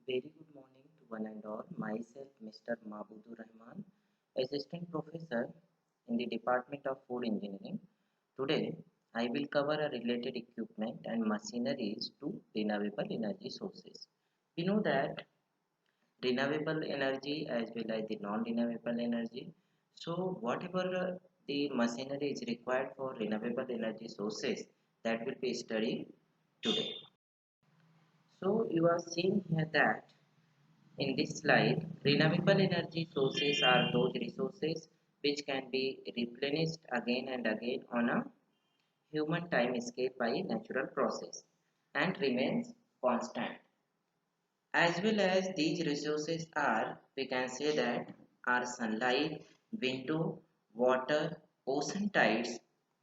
Very good morning to one and all. Myself, Mr. Mabudur Rahman, Assistant Professor in the Department of Food Engineering. Today, I will cover a related equipment and machineries to renewable energy sources. We know that renewable energy as well as the non-renewable energy. So, whatever the machinery is required for renewable energy sources, that will be studied today. So, you are seeing here that in this slide, renewable energy sources are those resources which can be replenished again and again on a human time scale by natural process and remains constant. As well as these resources are, we can say that are sunlight, wind, water, ocean tides,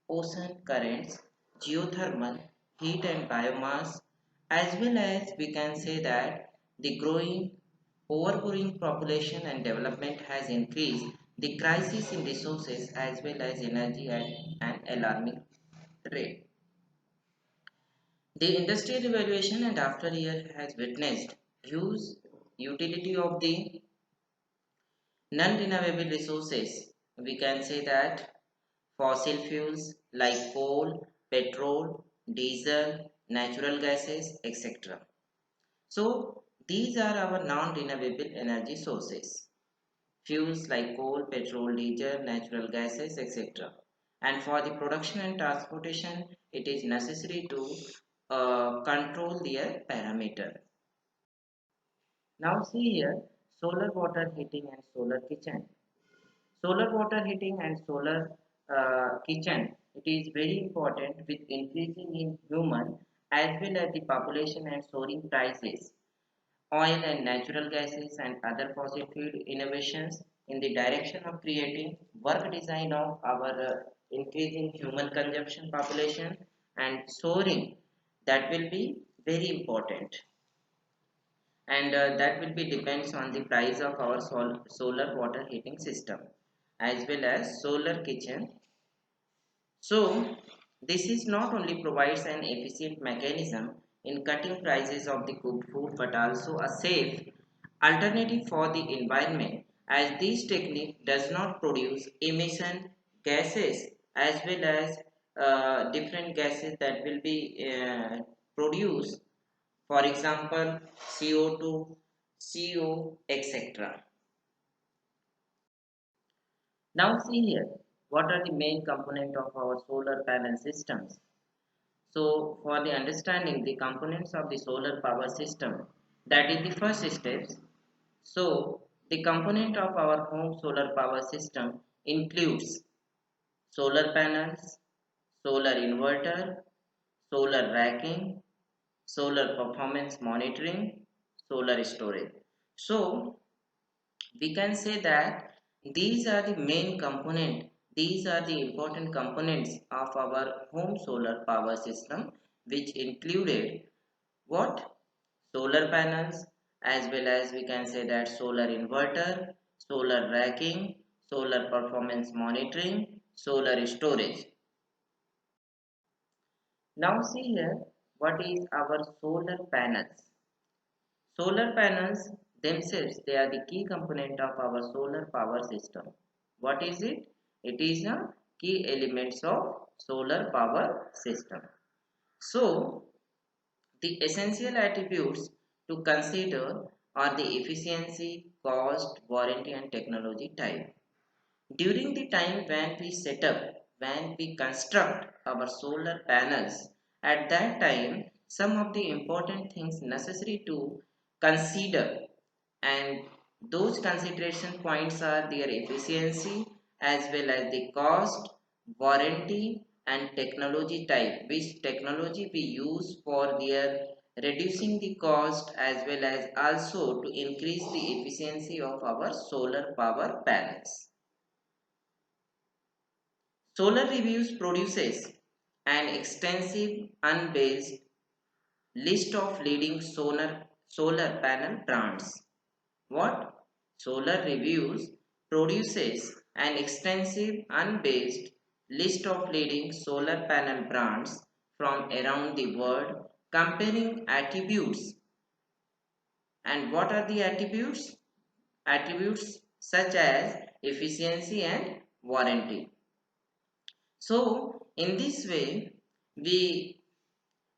ocean currents, geothermal, heat and biomass, as well as we can say that the growing overgrowing population and development has increased the crisis in resources as well as energy at an alarming rate. The industrial revolution and after year has witnessed huge utility of the non-renewable resources. We can say that fossil fuels like coal, petrol, diesel, natural gases, etc. So these are our non-renewable energy sources. Fuels like coal, petrol, diesel, natural gases, etc. And for the production and transportation, it is necessary to control their parameter. Now see here, solar water heating and solar kitchen. Solar water heating and solar kitchen, it is very important with increasing in human as well as the population and soaring prices. Oil and natural gases and other fossil fuel innovations in the direction of creating work design of our increasing human consumption population and soaring, that will be very important, and that will be depends on the price of our solar water heating system as well as solar kitchen. So this is not only provides an efficient mechanism in cutting prices of the cooked food but also a safe alternative for the environment, as this technique does not produce emission gases as well as different gases that will be produced, for example CO2, CO, etc. Now see here, what are the main component of our solar panel systems? So for the understanding the components of the solar power system, that is the first steps. So the component of our home solar power system includes solar panels, solar inverter, solar racking, solar performance monitoring, solar storage. So we can say that these are the main component, these are the important components of our home solar power system, which included what? Solar panels, as well as we can say that solar inverter, solar racking, solar performance monitoring, solar storage. Now see here, what is our solar panels? Solar panels themselves, they are the key component of our solar power system. What is it? It is a key elements of solar power system. So, the essential attributes to consider are the efficiency, cost, warranty and technology type. During the time when we set up, when we construct our solar panels, at that time some of the important things necessary to consider, and those consideration points are their efficiency as well as the cost, warranty and technology type, which technology we use for their reducing the cost as well as also to increase the efficiency of our solar power panels. Solar Reviews produces an extensive unbiased list of leading solar panel brands. What? Solar Reviews produces an extensive unbiased list of leading solar panel brands from around the world, comparing attributes And what are the attributes? Attributes such as efficiency and warranty. So in this way, we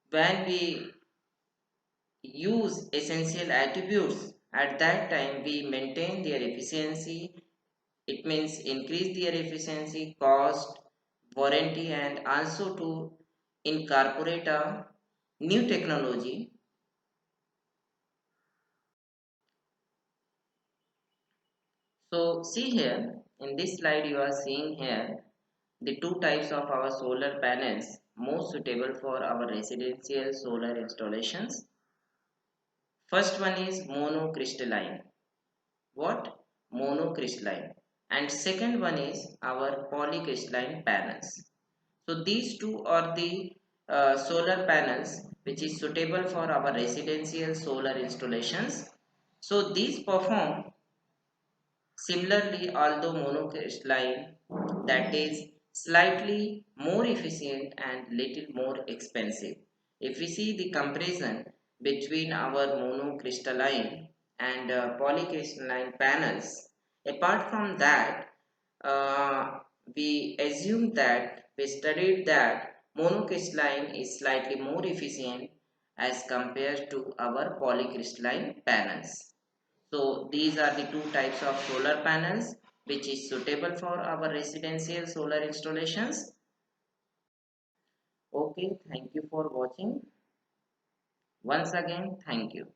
when we use essential attributes, at that time we maintain their efficiency. It means increase their efficiency, cost, warranty, and also to incorporate a new technology. So see here in this slide you are seeing here the two types of our solar panels most suitable for our residential solar installations. First one is monocrystalline. What? Monocrystalline. And second one is our polycrystalline panels. So these two are the solar panels which is suitable for our residential solar installations. So these perform similarly, although monocrystalline, that is slightly more efficient and little more expensive. If we see the comparison between our monocrystalline and polycrystalline panels, apart from that, we assume that we studied that monocrystalline is slightly more efficient as compared to our polycrystalline panels. So these are the two types of solar panels which is suitable for our residential solar installations. Okay, thank you for watching. Once again, thank you.